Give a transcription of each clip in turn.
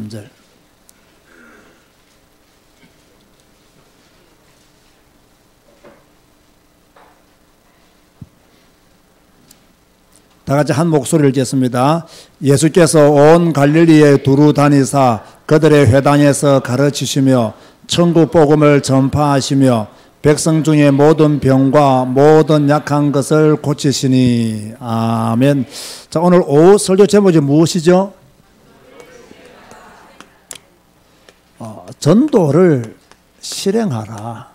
3절. 다 같이 한 목소리를 읽겠습니다. 예수께서 온 갈릴리에 두루 다니사 그들의 회당에서 가르치시며 천국 복음을 전파하시며 백성 중에 모든 병과 모든 약한 것을 고치시니. 아멘. 자, 오늘 오후 설교 제목이 무엇이죠? 전도를 실행하라.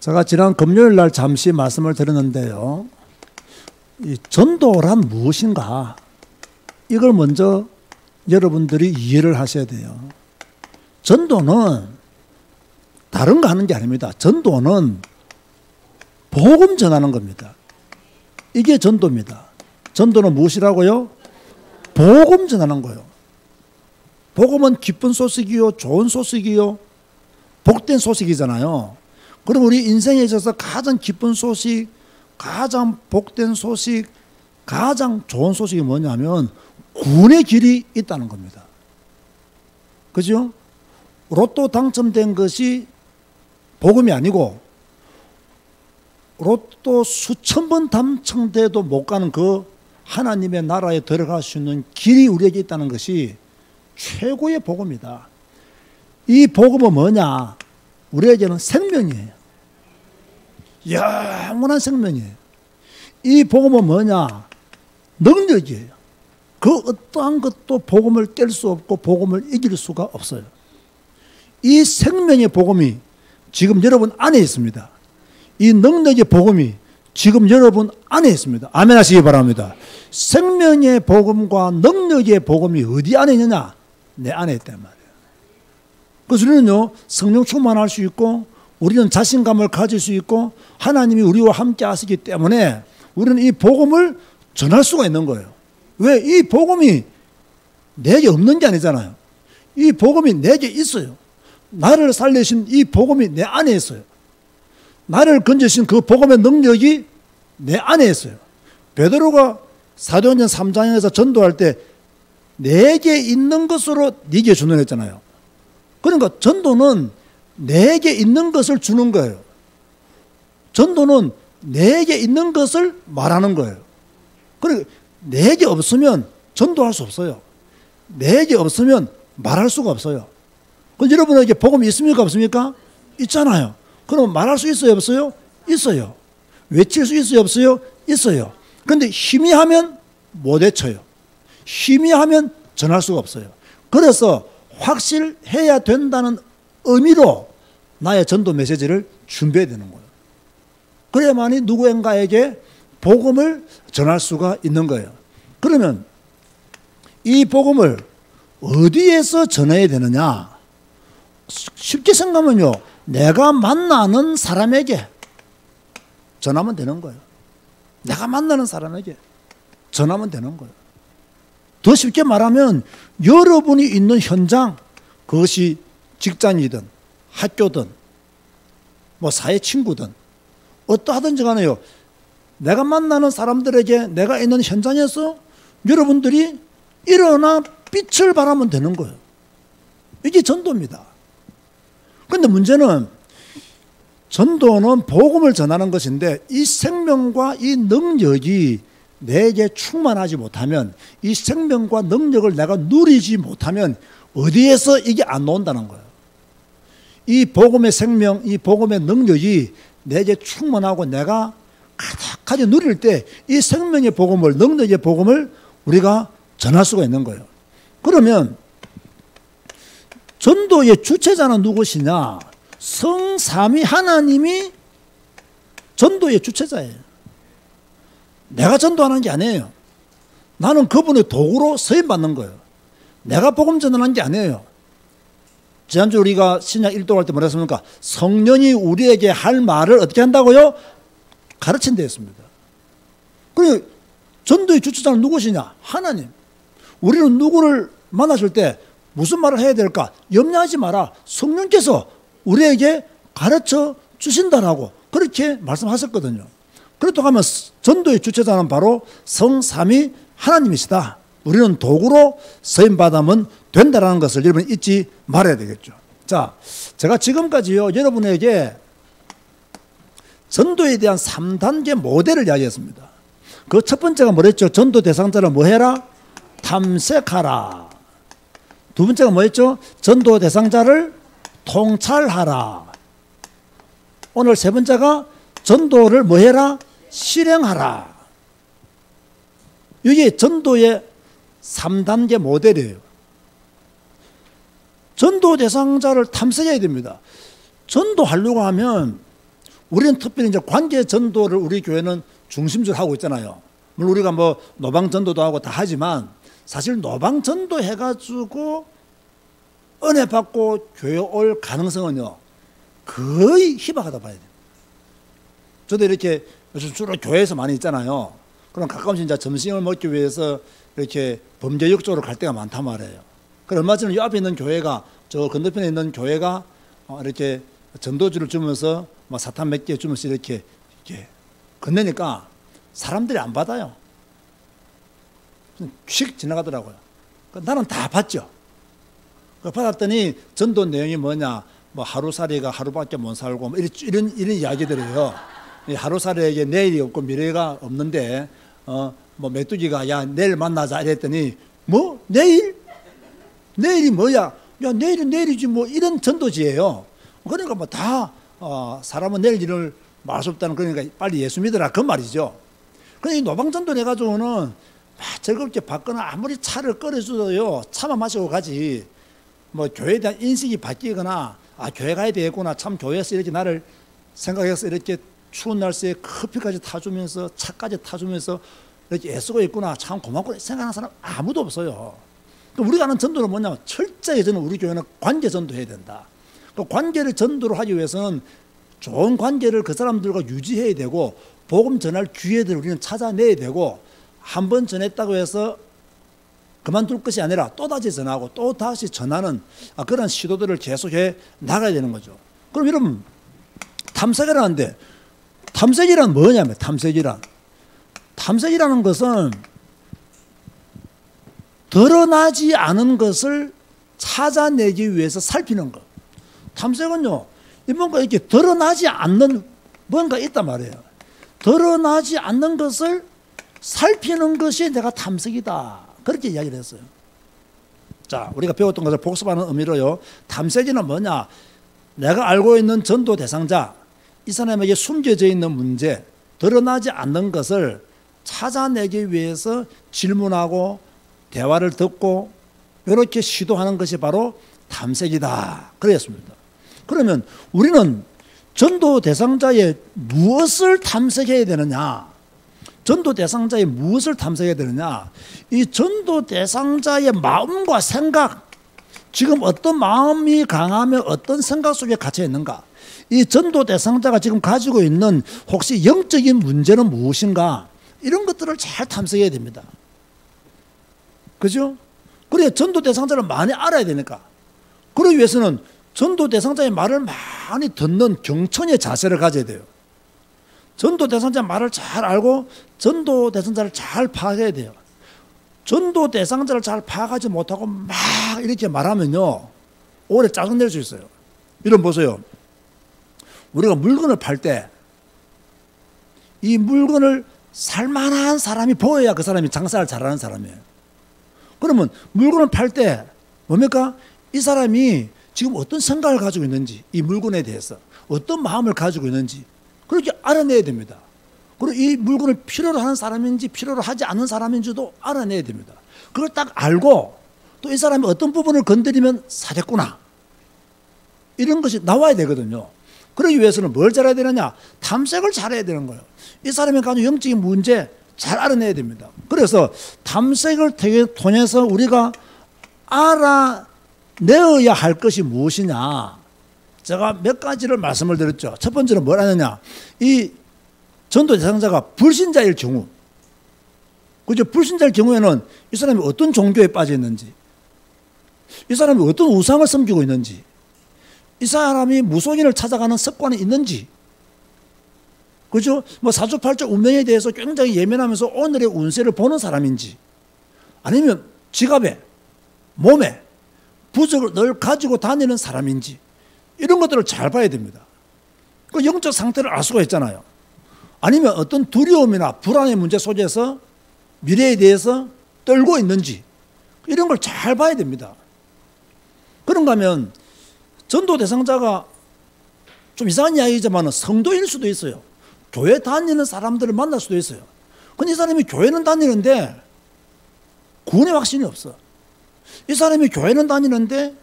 제가 지난 금요일 날 잠시 말씀을 드렸는데요. 이 전도란 무엇인가? 이걸 먼저 여러분들이 이해를 하셔야 돼요. 전도는 다른 거 하는 게 아닙니다. 전도는 복음 전하는 겁니다. 이게 전도입니다. 전도는 무엇이라고요? 복음 전하는 거예요. 복음은 기쁜 소식이요, 좋은 소식이요, 복된 소식이잖아요. 그럼 우리 인생에 있어서 가장 기쁜 소식, 가장 복된 소식, 가장 좋은 소식이 뭐냐면 구원의 길이 있다는 겁니다. 그죠? 로또 당첨된 것이 복음이 아니고 로또 수천 번 당첨돼도 못 가는 그 하나님의 나라에 들어갈 수 있는 길이 우리에게 있다는 것이 최고의 복음이다. 이 복음은 뭐냐? 우리에게는 생명이에요. 영원한 생명이에요. 이 복음은 뭐냐? 능력이에요. 그 어떠한 것도 복음을 깰 수 없고 복음을 이길 수가 없어요. 이 생명의 복음이 지금 여러분 안에 있습니다. 이 능력의 복음이 지금 여러분 안에 있습니다. 아멘 하시기 바랍니다. 생명의 복음과 능력의 복음이 어디 안에 있느냐? 내 안에 있단 말이에요. 그래서 우리는요, 성령 충만할 수 있고 우리는 자신감을 가질 수 있고 하나님이 우리와 함께 하시기 때문에 우리는 이 복음을 전할 수가 있는 거예요. 왜? 이 복음이 내게 없는 게 아니잖아요. 이 복음이 내게 있어요. 나를 살리신 이 복음이 내 안에 있어요. 나를 건지신 그 복음의 능력이 내 안에 있어요. 베드로가 사도행전 3장에서 전도할 때 내게 있는 것으로 네게 주는 했잖아요. 그러니까 전도는 내게 있는 것을 주는 거예요. 전도는 내게 있는 것을 말하는 거예요. 그러니까 내게 없으면 전도할 수 없어요. 내게 없으면 말할 수가 없어요. 그럼 여러분에게 복음이 있습니까? 없습니까? 있잖아요. 그럼 말할 수 있어요? 없어요? 있어요. 외칠 수 있어요? 없어요? 있어요. 그런데 희미하면 못 외쳐요. 희미하면 전할 수가 없어요. 그래서 확실해야 된다는 의미로 나의 전도 메시지를 준비해야 되는 거예요. 그래야만이 누구인가에게 복음을 전할 수가 있는 거예요. 그러면 이 복음을 어디에서 전해야 되느냐? 쉽게 생각하면요, 내가 만나는 사람에게 전하면 되는 거예요. 내가 만나는 사람에게 전하면 되는 거예요. 더 쉽게 말하면 여러분이 있는 현장, 그것이 직장이든 학교든 뭐 사회 친구든 어떠하든지 간에요, 내가 만나는 사람들에게 내가 있는 현장에서 여러분들이 일어나 빛을 발하면 되는 거예요. 이게 전도입니다. 그런데 문제는 전도는 복음을 전하는 것인데 이 생명과 이 능력이 내게 충만하지 못하면, 이 생명과 능력을 내가 누리지 못하면 어디에서 이게 안 나온다는 거예요. 이 복음의 생명, 이 복음의 능력이 내게 충만하고 내가 가득하게 누릴 때 이 생명의 복음을, 능력의 복음을 우리가 전할 수가 있는 거예요. 그러면 전도의 주체자는 누구시냐? 성삼위 하나님이 전도의 주체자예요. 내가 전도하는 게 아니에요. 나는 그분의 도구로 쓰임받는 거예요. 내가 복음 전하는 게 아니에요. 지난주 우리가 신약 1도 할 때 뭐라 했습니까? 성령이 우리에게 할 말을 어떻게 한다고요? 가르친다 했습니다. 그리고 전도의 주체자는 누구시냐? 하나님. 우리는 누구를 만나실 때 무슨 말을 해야 될까? 염려하지 마라. 성령께서 우리에게 가르쳐 주신다라고 그렇게 말씀하셨거든요. 그렇다고 하면 전도의 주체자는 바로 성삼위 하나님이시다. 우리는 도구로 쓰임받으면 된다는 것을 여러분 잊지 말아야 되겠죠. 자, 제가 지금까지요 여러분에게 전도에 대한 3단계 모델을 이야기했습니다. 그 첫 번째가 뭐랬죠? 전도 대상자를 뭐 해라? 탐색하라. 두 번째가 뭐였죠? 전도 대상자를 통찰하라. 오늘 세 번째가 전도를 뭐 해라? 실행하라. 이게 전도의 3단계 모델이에요. 전도 대상자를 탐색해야 됩니다. 전도하려고 하면 우리는 특별히 이제 관계 전도를 우리 교회는 중심적으로 하고 있잖아요. 물론 우리가 뭐 노방 전도도 하고 다 하지만 사실 노방 전도 해가지고 은혜 받고 교회 올 가능성은요 거의 희박하다 봐야 돼요. 저도 이렇게 요즘 주로 교회에서 많이 있잖아요. 그럼 가끔씩 이제 점심을 먹기 위해서 이렇게 범죄역 쪽으로 갈 때가 많단 말이에요. 그럼 얼마 전에 이 앞에 있는 교회가 저 건너편에 있는 교회가 이렇게 전도주를 주면서 뭐 사탕 몇 개 주면서 이렇게 건네니까 사람들이 안 받아요. 휙 지나가더라고요. 나는 다 받죠. 받았더니 전도 내용이 뭐냐, 뭐 하루살이가 하루밖에 못 살고 뭐 이런 이야기들이에요. 하루살이에게 내일이 없고 미래가 없는데 뭐 메뚜기가 야 내일 만나자 이랬더니 뭐 내일이 뭐야? 야 내일은 내일이지 뭐 이런 전도지예요. 그러니까 뭐 다 사람은 내일 일을 말할 수 없다는 그러니까 빨리 예수 믿으라 그 말이죠. 그런데 이 노방전도 해가지고는 즐겁게 받거나 아무리 차를 끓여줘도요 차만 마시고 가지 뭐 교회에 대한 인식이 바뀌거나 교회 가야 되겠구나 참 교회에서 이렇게 나를 생각해서 이렇게 추운 날씨에 커피까지 타주면서 차까지 타주면서 이렇게 애쓰고 있구나 참 고맙구나 생각하는 사람 아무도 없어요. 우리가 하는 전도는 뭐냐면 철저히 저는 우리 교회는 관계 전도해야 된다. 그 관계를 전도를 하기 위해서는 좋은 관계를 그 사람들과 유지해야 되고 복음 전할 기회들을 우리는 찾아내야 되고 한 번 전했다고 해서 그만둘 것이 아니라 또다시 전하고 또다시 전하는 그런 시도들을 계속해 나가야 되는 거죠. 그럼 여러분 탐색이라는데 탐색이란 뭐냐면 탐색이라는 것은 드러나지 않은 것을 찾아내기 위해서 살피는 것. 탐색은요 뭔가 이렇게 드러나지 않는 뭔가 있단 말이에요. 드러나지 않는 것을 살피는 것이 내가 탐색이다. 그렇게 이야기를 했어요. 자, 우리가 배웠던 것을 복습하는 의미로요. 탐색이는 뭐냐? 내가 알고 있는 전도 대상자, 이 사람에게 숨겨져 있는 문제, 드러나지 않는 것을 찾아내기 위해서 질문하고 대화를 듣고 이렇게 시도하는 것이 바로 탐색이다. 그랬습니다. 그러면 우리는 전도 대상자의 무엇을 탐색해야 되느냐? 전도 대상자의 무엇을 탐색해야 되느냐? 이 전도 대상자의 마음과 생각, 지금 어떤 마음이 강하며 어떤 생각 속에 갇혀 있는가? 이 전도 대상자가 지금 가지고 있는 혹시 영적인 문제는 무엇인가? 이런 것들을 잘 탐색해야 됩니다. 그죠? 그래야 전도 대상자를 많이 알아야 되니까. 그러기 위해서는 전도 대상자의 말을 많이 듣는 경청의 자세를 가져야 돼요. 전도 대상자 말을 잘 알고 전도 대상자를 잘 파악해야 돼요. 전도 대상자를 잘 파악하지 못하고 막 이렇게 말하면요 오래 짜증낼 수 있어요. 이런 보세요. 우리가 물건을 팔 때 이 물건을 살만한 사람이 보여야 그 사람이 장사를 잘하는 사람이에요. 그러면 물건을 팔 때 뭡니까? 이 사람이 지금 어떤 생각을 가지고 있는지 이 물건에 대해서 어떤 마음을 가지고 있는지 그렇게 알아내야 됩니다. 그리고 이 물건을 필요로 하는 사람인지 필요로 하지 않는 사람인지도 알아내야 됩니다. 그걸 딱 알고 또 이 사람이 어떤 부분을 건드리면 사겠구나 이런 것이 나와야 되거든요. 그러기 위해서는 뭘 잘해야 되느냐? 탐색을 잘해야 되는 거예요. 이 사람이 가지고 영적인 문제 잘 알아내야 됩니다. 그래서 탐색을 통해서 우리가 알아내어야 할 것이 무엇이냐? 제가 몇 가지를 말씀을 드렸죠. 첫 번째는 뭘 하느냐? 이 전도 대상자가 불신자일 경우, 그죠? 불신자일 경우에는 이 사람이 어떤 종교에 빠져 있는지, 이 사람이 어떤 우상을 섬기고 있는지, 이 사람이 무속인을 찾아가는 습관이 있는지, 그죠? 뭐 사주팔자 운명에 대해서 굉장히 예민하면서 오늘의 운세를 보는 사람인지, 아니면 지갑에, 몸에 부적을 늘 가지고 다니는 사람인지 이런 것들을 잘 봐야 됩니다. 그 영적 상태를 알 수가 있잖아요. 아니면 어떤 두려움이나 불안의 문제 속에서 미래에 대해서 떨고 있는지 이런 걸 잘 봐야 됩니다. 그런가 하면 전도 대상자가 좀 이상한 이야기지만 성도일 수도 있어요. 교회 다니는 사람들을 만날 수도 있어요. 근데 이 사람이 교회는 다니는데 구원의 확신이 없어. 이 사람이 교회는 다니는데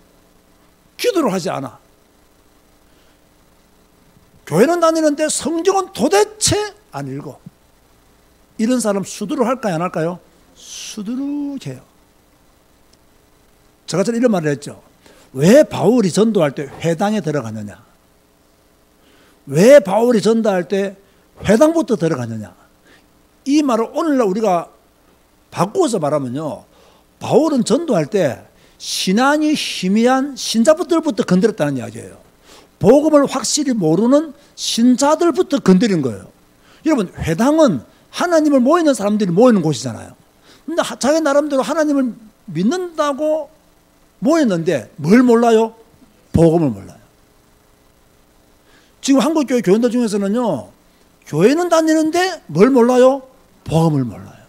기도를 하지 않아. 교회는 다니는데 성경은 도대체 안 읽어. 이런 사람 수두룩 할까요, 안 할까요? 수두룩해요. 제가 전에 이런 말을 했죠. 왜 바울이 전도할 때 회당에 들어가느냐? 왜 바울이 전도할 때 회당부터 들어가느냐? 이 말을 오늘날 우리가 바꾸어서 말하면요, 바울은 전도할 때 신앙이 희미한 신자들부터 건드렸다는 이야기예요. 복음을 확실히 모르는 신자들부터 건드린 거예요. 여러분, 회당은 하나님을 모이는 사람들이 모이는 곳이잖아요. 근데 자기 나름대로 하나님을 믿는다고 모였는데 뭘 몰라요? 복음을 몰라요. 지금 한국교회 교인들 중에서는요, 교회는 다니는데 뭘 몰라요? 복음을 몰라요.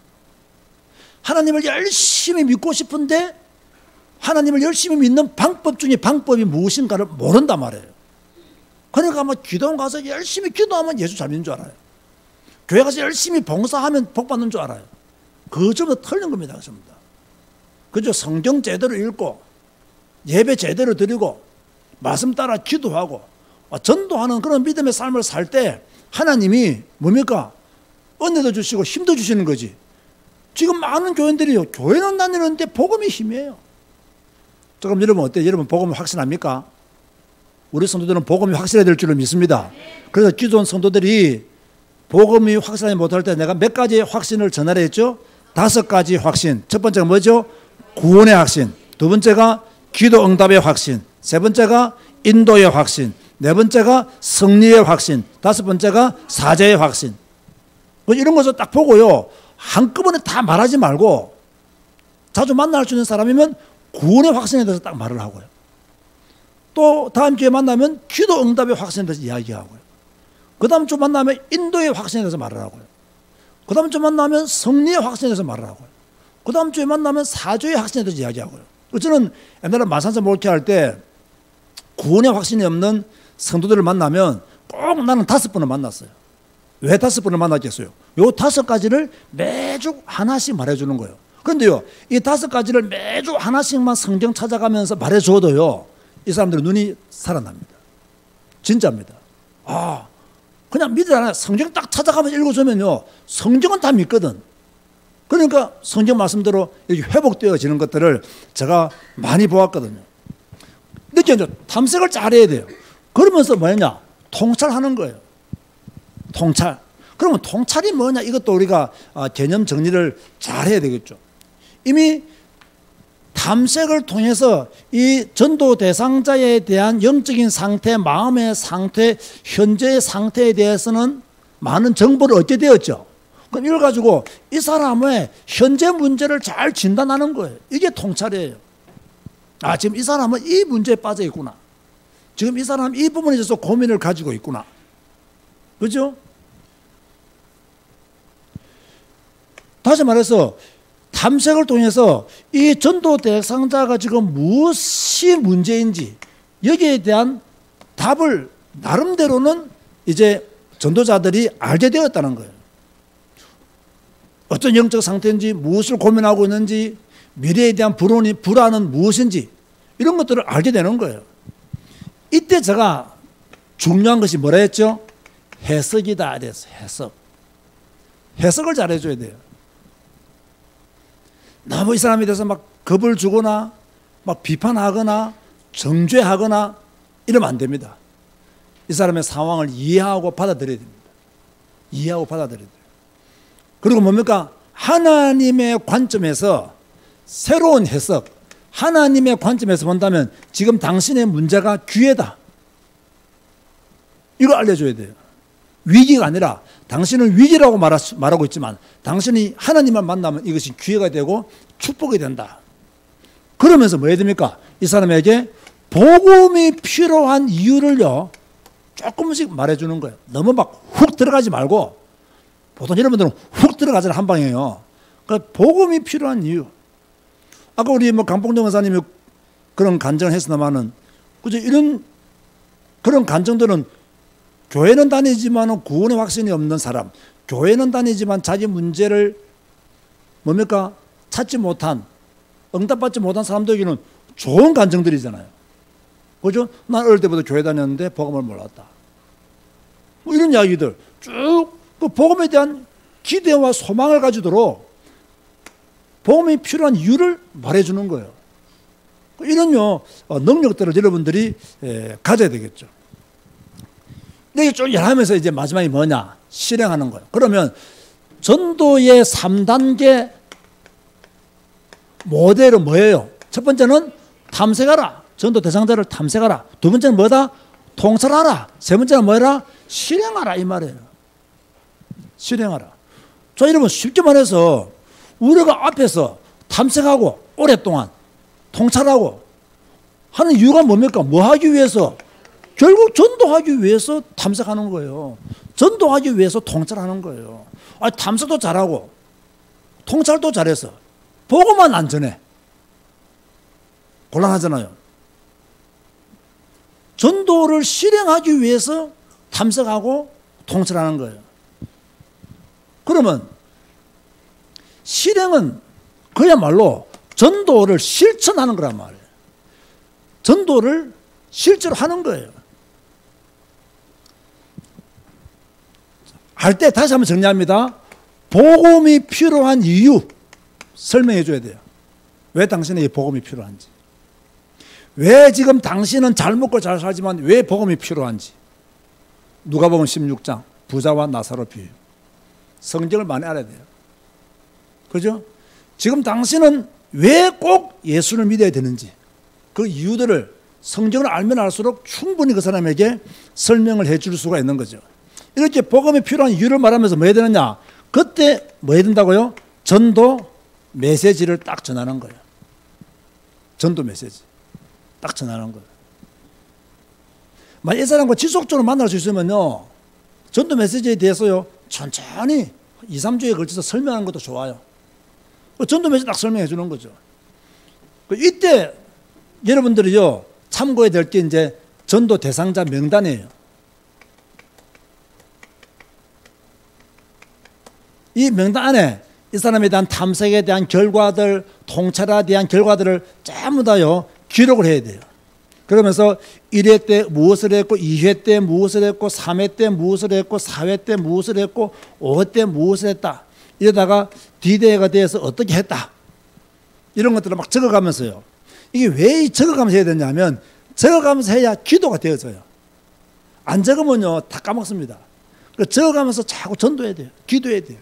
하나님을 열심히 믿고 싶은데 하나님을 열심히 믿는 방법 중에 방법이 무엇인가를 모른단 말이에요. 그러니까 아마 기도원 가서 열심히 기도하면 예수 잘 믿는 줄 알아요. 교회 가서 열심히 봉사하면 복 받는 줄 알아요. 그 점도 틀린 겁니다. 그죠? 성경 제대로 읽고 예배 제대로 드리고 말씀 따라 기도하고 전도하는 그런 믿음의 삶을 살 때 하나님이 뭡니까? 은혜도 주시고 힘도 주시는 거지. 지금 많은 교인들이요, 교회는 다니는데 복음이 힘이에요. 그럼 여러분 어때요? 여러분 복음이 확신합니까? 우리 성도들은 복음이 확실해야 될 줄로 믿습니다. 그래서 기존 성도들이 복음이 확실하지 못할 때 내가 몇 가지 확신을 전하려 했죠? 5가지 확신. 첫 번째가 뭐죠? 구원의 확신. 두 번째가 기도 응답의 확신. 세 번째가 인도의 확신. 네 번째가 승리의 확신. 다섯 번째가 사죄의 확신. 이런 것을 딱 보고요, 한꺼번에 다 말하지 말고 자주 만날 수 있는 사람이면 구원의 확신에 대해서 딱 말을 하고요. 또 다음 주에 만나면 기도 응답의 확신에 대해서 이야기하고요. 그 다음 주 만나면 인도의 확신에 대해서 말을 하고요. 그 다음 주 만나면 승리의 확신에 대해서 말을 하고요. 그 다음 주에 만나면 사죄의 확신에 대해서 이야기하고요. 저는 옛날에 마산서 목회할 때 구원의 확신이 없는 성도들을 만나면 꼭 나는 5번을 만났어요. 왜 5번을 만났겠어요? 요 5가지를 매주 하나씩 말해주는 거예요. 그런데요, 이 5가지를 매주 하나씩만 성경 찾아가면서 말해줘도요, 이 사람들은 눈이 살아납니다. 진짜입니다. 그냥 믿으라. 성경 딱 찾아가면서 읽어주면요, 성경은 다 믿거든. 그러니까 성경 말씀대로 이렇게 회복되어지는 것들을 제가 많이 보았거든요. 느껴져. 탐색을 잘해야 돼요. 그러면서 뭐냐? 통찰하는 거예요. 통찰. 그러면 통찰이 뭐냐? 이것도 우리가 개념 정리를 잘해야 되겠죠. 이미 탐색을 통해서 이 전도 대상자에 대한 영적인 상태, 마음의 상태, 현재의 상태에 대해서는 많은 정보를 얻게 되었죠. 그럼 이걸 가지고 이 사람의 현재 문제를 잘 진단하는 거예요. 이게 통찰이에요. 지금 이 사람은 이 문제에 빠져 있구나. 지금 이 사람은 이 부분에 있어서 고민을 가지고 있구나. 그렇죠? 다시 말해서 탐색을 통해서 이 전도 대상자가 지금 무엇이 문제인지 여기에 대한 답을 나름대로는 이제 전도자들이 알게 되었다는 거예요. 어떤 영적 상태인지, 무엇을 고민하고 있는지, 미래에 대한 불안은 무엇인지 이런 것들을 알게 되는 거예요. 이때 제가 중요한 것이 뭐라 했죠? 해석이다 그랬어. 해석을 잘 해줘야 돼요. 너무 이 사람에 대해서 막 겁을 주거나 막 비판하거나 정죄하거나 이러면 안 됩니다. 이 사람의 상황을 이해하고 받아들여야 됩니다. 이해하고 받아들여야 돼요. 그리고 뭡니까? 하나님의 관점에서 새로운 해석, 하나님의 관점에서 본다면 지금 당신의 문제가 기회다. 이거 알려줘야 돼요. 위기가 아니라 당신은 위기라고 말하고 있지만 당신이 하나님만 만나면 이것이 기회가 되고 축복이 된다. 그러면서 뭐 해야 됩니까? 이 사람에게 복음이 필요한 이유를요 조금씩 말해주는 거예요. 너무 막 훅 들어가지 말고, 보통 여러분들은 훅 들어가잖아요, 한 방에요. 그러니까 복음이 필요한 이유. 아까 우리 뭐 강봉정 원사님이 그런 간증을 했으나마는, 그죠? 이런 그런 간증들은 교회는 다니지만 구원의 확신이 없는 사람, 교회는 다니지만 자기 문제를 뭡니까? 찾지 못한, 응답받지 못한 사람들에게는 좋은 간증들이잖아요. 그죠? 난 어릴 때부터 교회 다녔는데 복음을 몰랐다. 뭐 이런 이야기들 쭉 그 복음에 대한 기대와 소망을 가지도록 복음이 필요한 이유를 말해주는 거예요. 이런 능력들을 여러분들이 가져야 되겠죠. 이렇게 쭉 일하면서 이제 마지막에 뭐냐? 실행하는 거예요. 그러면 전도의 3단계 모델은 뭐예요? 첫 번째는 탐색하라. 전도 대상자를 탐색하라. 두 번째는 뭐다? 통찰하라. 세 번째는 뭐라? 실행하라 이 말이에요. 실행하라. 자, 여러분 쉽게 말해서 우리가 앞에서 탐색하고 오랫동안 통찰하고 하는 이유가 뭡니까? 뭐 하기 위해서? 결국 전도하기 위해서 탐색하는 거예요. 전도하기 위해서 통찰하는 거예요. 아니, 탐색도 잘하고 통찰도 잘해서 보고만 안 전해. 곤란하잖아요. 전도를 실행하기 위해서 탐색하고 통찰하는 거예요. 그러면 실행은 그야말로 전도를 실천하는 거란 말이에요. 전도를 실제로 하는 거예요. 할 때 다시 한번 정리합니다. 복음이 필요한 이유 설명해 줘야 돼요. 왜 당신에게 복음이 필요한지. 왜 지금 당신은 잘 먹고 잘 살지만 왜 복음이 필요한지. 누가복음 16장 부자와 나사로 비유. 성경을 많이 알아야 돼요. 그죠? 지금 당신은 왜 꼭 예수를 믿어야 되는지 그 이유들을 성경을 알면 알수록 충분히 그 사람에게 설명을 해줄 수가 있는 거죠. 이렇게 복음이 필요한 이유를 말하면서 뭐 해야 되느냐? 그때 뭐 해야 된다고요? 전도 메시지를 딱 전하는 거예요. 전도 메시지 딱 전하는 거예요. 만약 이 사람과 지속적으로 만날 수 있으면요, 전도 메시지에 대해서요 천천히 2, 3주에 걸쳐서 설명하는 것도 좋아요. 전도 메시지 딱 설명해 주는 거죠. 이때 여러분들이요 참고해야 될 게 이제 전도 대상자 명단이에요. 이 명단 안에 이 사람에 대한 탐색에 대한 결과들, 통찰에 대한 결과들을 전부 다요 기록을 해야 돼요. 그러면서 1회 때 무엇을 했고, 2회 때 무엇을 했고, 3회 때 무엇을 했고, 4회 때 무엇을 했고, 5회 때 무엇을 했다. 이러다가 D-Day가 돼서 어떻게 했다. 이런 것들을 막 적어가면서요. 이게 왜 적어가면서 해야 되냐면 적어가면서 해야 기도가 되어져요. 안 적으면요 다 까먹습니다. 적어가면서 자꾸 전도해야 돼요. 기도해야 돼요.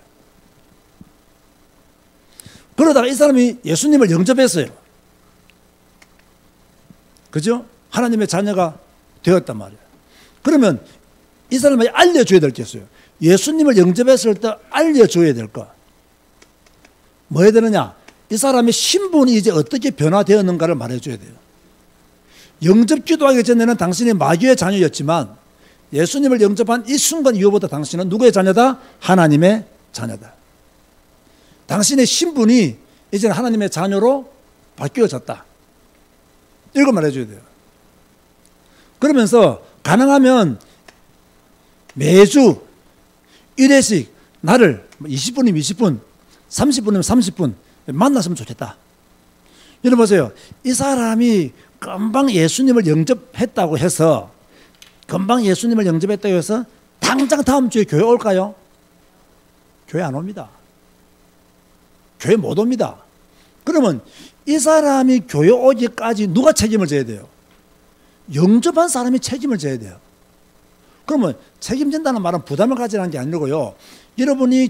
그러다가 이 사람이 예수님을 영접했어요. 그죠? 하나님의 자녀가 되었단 말이에요. 그러면 이 사람에게 알려줘야 될 게 있어요. 예수님을 영접했을 때 알려줘야 될 거. 뭐 해야 되느냐? 이 사람의 신분이 이제 어떻게 변화되었는가를 말해줘야 돼요. 영접 기도하기 전에는 당신이 마귀의 자녀였지만 예수님을 영접한 이 순간 이후부터 당신은 누구의 자녀다? 하나님의 자녀다. 당신의 신분이 이제는 하나님의 자녀로 바뀌어졌다. 이걸 말해줘야 돼요. 그러면서 가능하면 매주 1회씩 나를 20분이면 20분, 30분이면 30분 만났으면 좋겠다. 여러분 보세요. 이 사람이 금방 예수님을 영접했다고 해서 당장 다음 주에 교회 올까요? 교회 안 옵니다. 교회 못 옵니다. 그러면 이 사람이 교회 오기까지 누가 책임을 져야 돼요? 영접한 사람이 책임을 져야 돼요. 그러면 책임진다는 말은 부담을 가지라는 게 아니고요. 여러분이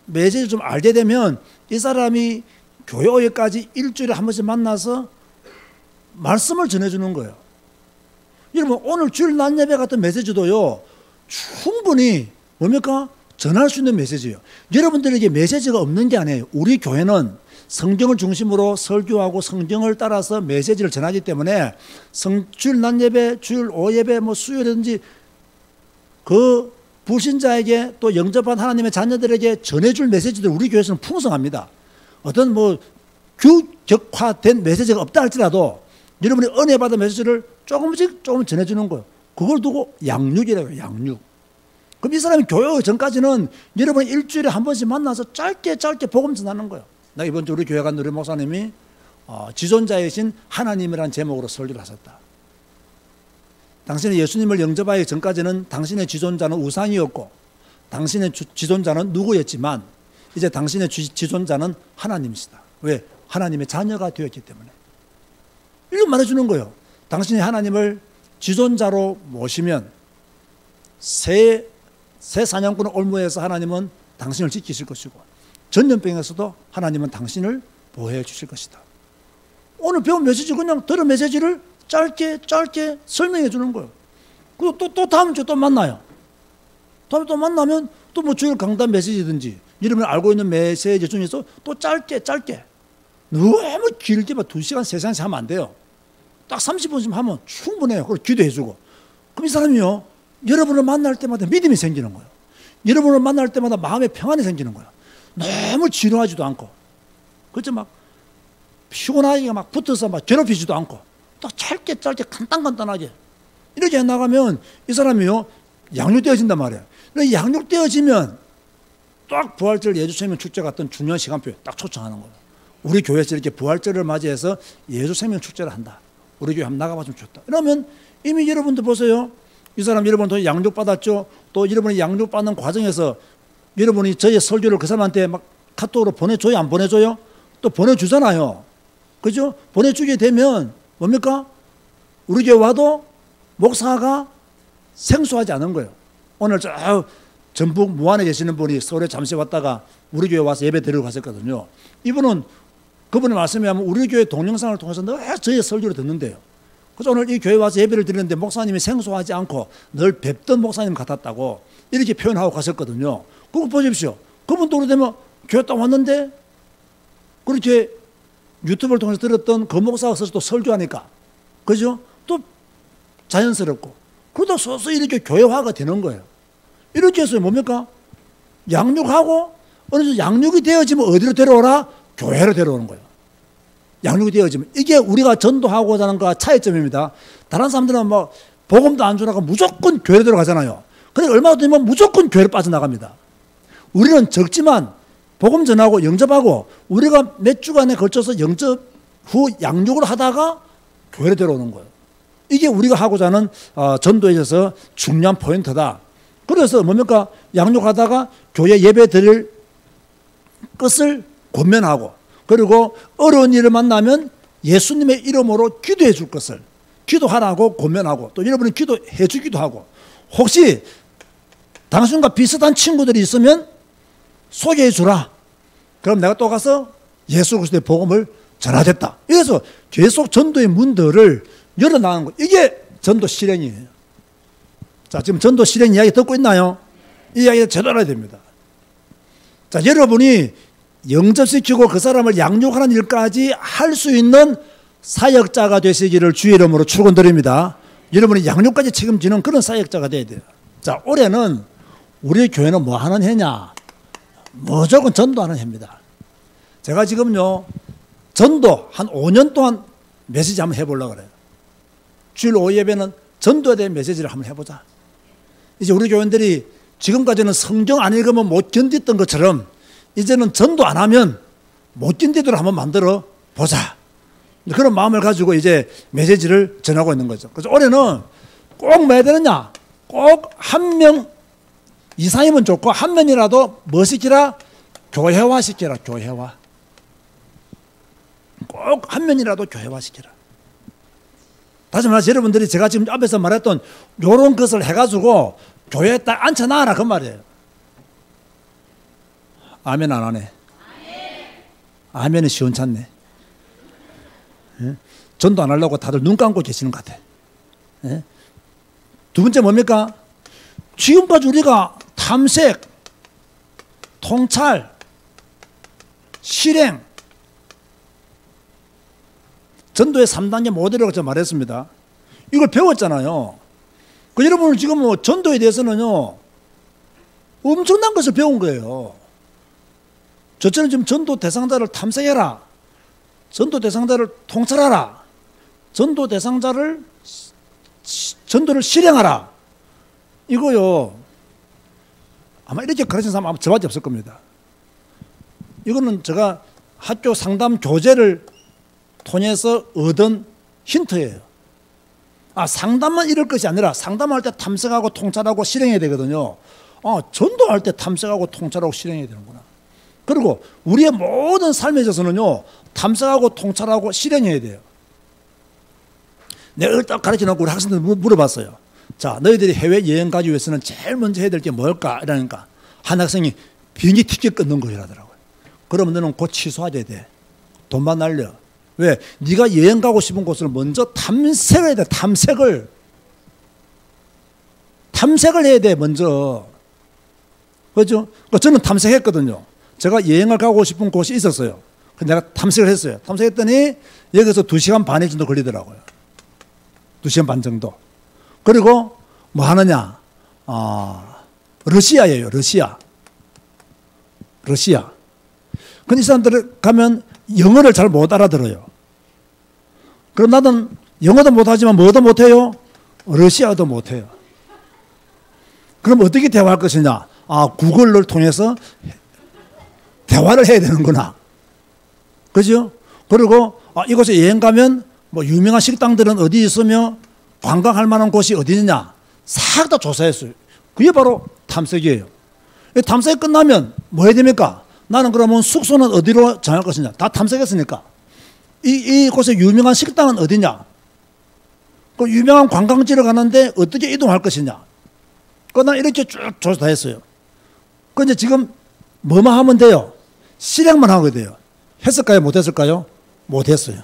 메시지를 좀 알게 되면 이 사람이 교회 오기까지 일주일에 한 번씩 만나서 말씀을 전해주는 거예요. 여러분 오늘 주일 낮 예배 같은 메시지도요 충분히 뭡니까? 전할 수 있는 메시지예요. 여러분들에게 메시지가 없는 게 아니에요. 우리 교회는 성경을 중심으로 설교하고 성경을 따라서 메시지를 전하기 때문에 주일 낮 예배, 주일 오후 예배, 뭐 수요일이든지 그 불신자에게 또 영접한 하나님의 자녀들에게 전해줄 메시지들 우리 교회에서는 풍성합니다. 어떤 뭐 규격화된 메시지가 없다 할지라도 여러분이 은혜 받은 메시지를 조금씩 조금 전해주는 거예요. 그걸 두고 양육이라고 해요. 양육. 그럼 이 사람이 교회 오기 전까지는 여러분이 일주일에 한 번씩 만나서 짧게 복음 전하는 거예요. 나 이번 주 우리 교회 간 우리 목사님이 지존자이신 하나님이라는 제목으로 설교를 하셨다. 당신이 예수님을 영접하기 전까지는 당신의 지존자는 우상이었고 당신의 지존자는 누구였지만 이제 당신의 지존자는 하나님이시다. 왜? 하나님의 자녀가 되었기 때문에. 이거 말해주는 거예요. 당신이 하나님을 지존자로 모시면 새 사냥꾼의 올무에서 하나님은 당신을 지키실 것이고 전염병에서도 하나님은 당신을 보호해 주실 것이다. 오늘 배운 메시지 그냥 들은 메시지를 짧게 설명해 주는 거예요. 그리고 또 다음 주에 또 만나요. 다음에 또 만나면 또 뭐 주일 강단 메시지든지 여러분이 알고 있는 메시지 중에서 또 짧게 너무 길게 막 2시간, 3시간씩 하면 안 돼요. 딱 30분쯤 하면 충분해요. 그리고 기도해 주고. 그럼 이 사람이요, 여러분을 만날 때마다 믿음이 생기는 거예요. 여러분을 만날 때마다 마음의 평안이 생기는 거예요. 너무 지루하지도 않고, 그렇죠? 막 피곤하게 막 붙어서 막 괴롭히지도 않고, 딱 짧게 간단하게 이렇게 나가면 이 사람이요 양육되어진단 말이에요. 양육되어지면 딱 부활절 예수생명 축제 같은 중요한 시간표에 딱 초청하는 거예요. 우리 교회에서 이렇게 부활절을 맞이해서 예수생명 축제를 한다. 우리 교회 한번 나가봤으면 좋다. 이러면 이미 여러분들 보세요. 이 사람 여러분 양육받았죠. 또 여러분이 양육받는 과정에서 여러분이 저의 설교를 그 사람한테 막 카톡으로 보내줘요? 안 보내줘요? 또 보내주잖아요. 그죠? 보내주게 되면 뭡니까? 우리 교회 와도 목사가 생소하지 않은 거예요. 오늘 저 전북 무안에 계시는 분이 서울에 잠시 왔다가 우리 교회 와서 예배 드리러 갔었거든요. 이분은 그분의 말씀에 하면 우리 교회 동영상을 통해서 늘 저의 설교를 듣는데요. 그래서 오늘 이 교회 와서 예배를 드리는데 목사님이 생소하지 않고 늘 뵙던 목사님 같았다고 이렇게 표현하고 가셨거든요. 그거 보십시오. 그분도 오래되면 교회 딱 왔는데 그렇게 유튜브를 통해서 들었던 그 목사가 서서 또 설교하니까 그죠? 또 자연스럽고 그러다 서서히 이렇게 교회화가 되는 거예요. 이렇게 해서 뭡니까? 양육하고 어느 정도 양육이 되어지면 어디로 데려오라? 교회로 데려오는 거예요. 양육이 되어지면 이게 우리가 전도하고자 하는 것과 차이점입니다. 다른 사람들은 뭐 복음도 안 주라고 무조건 교회로 들어가잖아요. 근데 얼마 되면 무조건 교회로 빠져나갑니다. 우리는 적지만 복음 전하고 영접하고 우리가 몇 주간에 걸쳐서 영접 후 양육을 하다가 교회로 데려오는 거예요. 이게 우리가 하고자 하는 전도에 있어서 중요한 포인트다. 그래서 뭡니까? 양육하다가 교회 예배 드릴 것을 권면하고 그리고 어려운 일을 만나면 예수님의 이름으로 기도해 줄 것을 기도하라고 권면하고 또 여러분이 기도해 주기도 하고 혹시 당신과 비슷한 친구들이 있으면 소개해 주라. 그럼 내가 또 가서 예수 그리스도의 복음을 전하겠다. 그래서 계속 전도의 문들을 열어나가는 거. 이게 전도 실행이에요. 자, 지금 전도 실행 이야기 듣고 있나요? 이 이야기를 제대로 알아야 됩니다. 자, 여러분이 영접시키고 그 사람을 양육하는 일까지 할 수 있는 사역자가 되시기를 주의 이름으로 축원드립니다. 여러분이 양육까지 책임지는 그런 사역자가 돼야 돼요. 자, 올해는 우리 교회는 뭐 하는 해냐? 무조건 전도하는 해입니다. 제가 지금요 전도 한 5년 동안 메시지 한번 해보려고 그래요. 주일 오후 예배는 전도에 대한 메시지를 한번 해보자. 이제 우리 교인들이 지금까지는 성경 안 읽으면 못 견디던 것처럼 이제는 전도 안 하면 못 견디도록 한번 만들어 보자. 그런 마음을 가지고 이제 메시지를 전하고 있는 거죠. 그래서 올해는 꼭 뭐 해야 되느냐? 꼭 한 명 이상이면 좋고 한 명이라도 뭐 시키라? 교회화 시키라. 교회화. 꼭 한 명이라도 교회화 시키라. 다시 말해서 여러분들이 제가 지금 앞에서 말했던 요런 것을 해가지고 교회에 딱 앉혀놔라 그 말이에요. 아멘 안 하네. 아멘은 시원찮네. 예? 전도 안 하려고 다들 눈 감고 계시는 것 같아. 예? 두 번째 뭡니까? 지금까지 우리가 탐색, 통찰, 실행. 전도의 3단계 모델이라고 제가 말했습니다. 이걸 배웠잖아요. 여러분은 지금 뭐 전도에 대해서는요, 엄청난 것을 배운 거예요. 저처럼 지금 전도 대상자를 탐색해라. 전도 대상자를 통찰하라. 전도 대상자를, 전도를 실행하라. 이거요, 아마 이렇게 가르친 사람 아마 저밖에 없을 겁니다. 이거는 제가 학교 상담 교재를 통해서 얻은 힌트예요. 상담만 이럴 것이 아니라 상담할 때 탐색하고 통찰하고 실행해야 되거든요. 전도할 때 탐색하고 통찰하고 실행해야 되는구나. 그리고 우리의 모든 삶에 있어서는요, 탐색하고 통찰하고 실행해야 돼요. 내가 딱 가르쳐놓고 우리 학생들 물어봤어요. 자, 너희들이 해외여행 가기 위해서는 제일 먼저 해야 될 게 뭘까? 이러니까 한 학생이 비행기 티켓 끊는 거라더라고요. 그러면 너는 곧 취소하셔야 돼. 돈만 날려. 왜? 네가 여행 가고 싶은 곳을 먼저 탐색을 해야 돼. 탐색을 해야 돼, 먼저. 그렇죠? 저는 탐색했거든요. 제가 여행을 가고 싶은 곳이 있었어요. 내가 탐색을 했어요. 탐색했더니 여기서 2시간 반 정도 걸리더라고요. 2시간 반 정도. 그리고 뭐 하느냐? 러시아예요, 러시아. 근데 이 사람들 가면 영어를 잘 못 알아들어요. 그럼 나는 영어도 못하지만 뭐도 못해요? 러시아어도 못해요. 그럼 어떻게 대화할 것이냐? 구글을 통해서 대화를 해야 되는구나. 그죠? 그리고 이곳에 여행 가면 뭐 유명한 식당들은 어디 있으며 관광할 만한 곳이 어디 있느냐? 싹 다 조사했어요. 그게 바로 탐색이에요. 탐색이 끝나면 뭐 해야 됩니까? 나는 그러면 숙소는 어디로 정할 것이냐? 다 탐색했으니까. 이곳에 유명한 식당은 어디냐? 그 유명한 관광지를 가는데 어떻게 이동할 것이냐? 난 이렇게 쭉 조사했어요. 이제 지금 뭐만 하면 돼요? 실행만 하게 돼요. 했을까요? 못했을까요? 못했어요.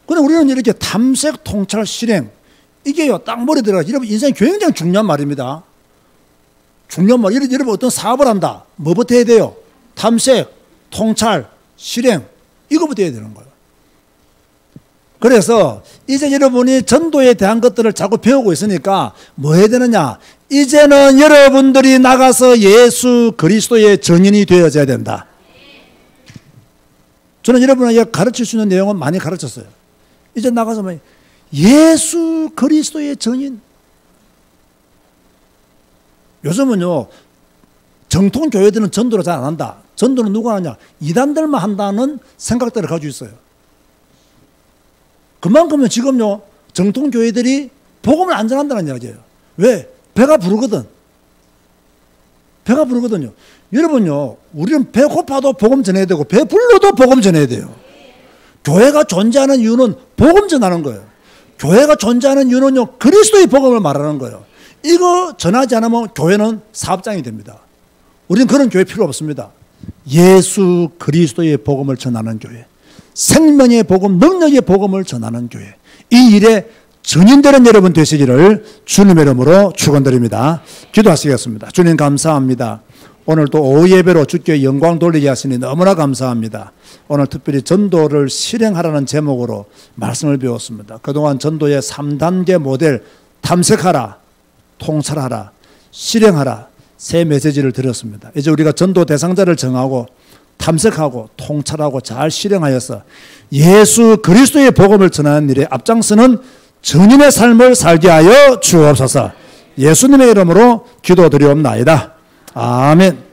그런데 우리는 이렇게 탐색, 통찰, 실행, 이게요, 딱 머리에 들어가. 여러분, 인생이 굉장히 중요한 말입니다. 중요한 말. 여러분, 어떤 사업을 한다. 뭐부터 해야 돼요? 탐색, 통찰, 실행. 이거부터 해야 되는 거예요. 그래서 이제 여러분이 전도에 대한 것들을 자꾸 배우고 있으니까 뭐 해야 되느냐? 이제는 여러분들이 나가서 예수 그리스도의 증인이 되어져야 된다. 저는 여러분에게 가르칠 수 있는 내용은 많이 가르쳤어요. 이제 나가서 뭐 예수 그리스도의 증인. 요즘은요, 정통 교회들은 전도를 잘 안 한다. 전도는 누가 하냐? 이단들만 한다는 생각들을 가지고 있어요. 그만큼은 지금요, 정통 교회들이 복음을 안 전한다는 이야기예요. 왜? 배가 부르거든. 배가 부르거든요. 여러분요, 우리는 배고파도 복음 전해야 되고 배 불러도 복음 전해야 돼요. 교회가 존재하는 이유는 복음 전하는 거예요. 교회가 존재하는 이유는요, 그리스도의 복음을 말하는 거예요. 이거 전하지 않으면 교회는 사업장이 됩니다. 우리는 그런 교회 필요 없습니다. 예수 그리스도의 복음을 전하는 교회, 생명의 복음, 능력의 복음을 전하는 교회, 이 일에 증인되는 여러분 되시기를 주님의 이름으로 축원드립니다. 기도하시겠습니다. 주님 감사합니다. 오늘 또 오후 예배로 주께 영광 돌리게 하시니 너무나 감사합니다. 오늘 특별히 전도를 실행하라는 제목으로 말씀을 배웠습니다. 그동안 전도의 3단계 모델, 탐색하라, 통찰하라, 실행하라, 세 메시지를 드렸습니다. 이제 우리가 전도 대상자를 정하고 탐색하고 통찰하고 잘 실행하여서 예수 그리스도의 복음을 전하는 일에 앞장서는 증인의 삶을 살게 하여 주옵소서. 예수님의 이름으로 기도드리옵나이다. 아멘.